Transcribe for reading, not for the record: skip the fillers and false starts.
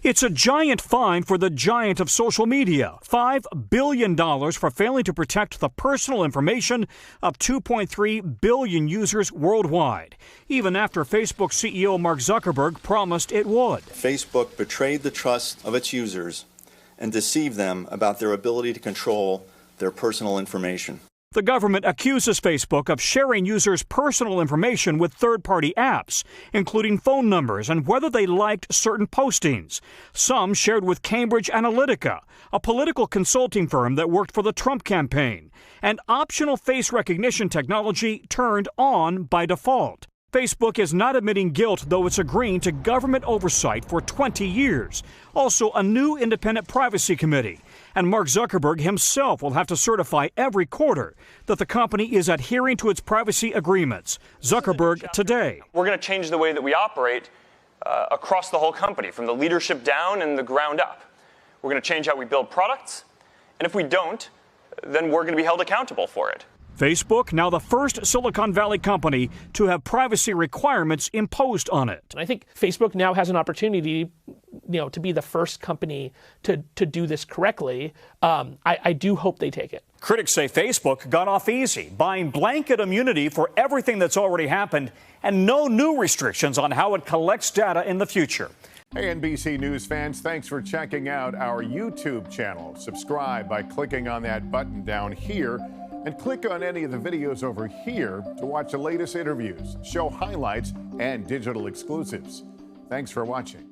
It's a giant fine for the giant of social media, $5 billion for failing to protect the personal information of 2.3 billion users worldwide, even after Facebook CEO Mark Zuckerberg promised it would. Facebook betrayed the trust of its users and deceived them about their ability to control their personal information. The government accuses Facebook of sharing users' personal information with third-party apps, including phone numbers and whether they liked certain postings. Some shared with Cambridge Analytica, a political consulting firm that worked for the Trump campaign, and optional face recognition technology turned on by default. Facebook is not admitting guilt, though it's agreeing to government oversight for 20 years. Also, a new independent privacy committee. And Mark Zuckerberg himself will have to certify every quarter that the company is adhering to its privacy agreements. Zuckerberg today. We're going to change the way that we operate across the whole company, from the leadership down and the ground up. We're going to change how we build products. And if we don't, then we're going to be held accountable for it. Facebook, now the first Silicon Valley company to have privacy requirements imposed on it. And I think Facebook now has an opportunity, to be the first company to do this correctly. I do hope they take it. Critics say Facebook got off easy, buying blanket immunity for everything that's already happened and no new restrictions on how it collects data in the future. Hey, NBC News fans, thanks for checking out our YouTube channel. Subscribe by clicking on that button down here and click on any of the videos over here to watch the latest interviews, show highlights, and digital exclusives. Thanks for watching.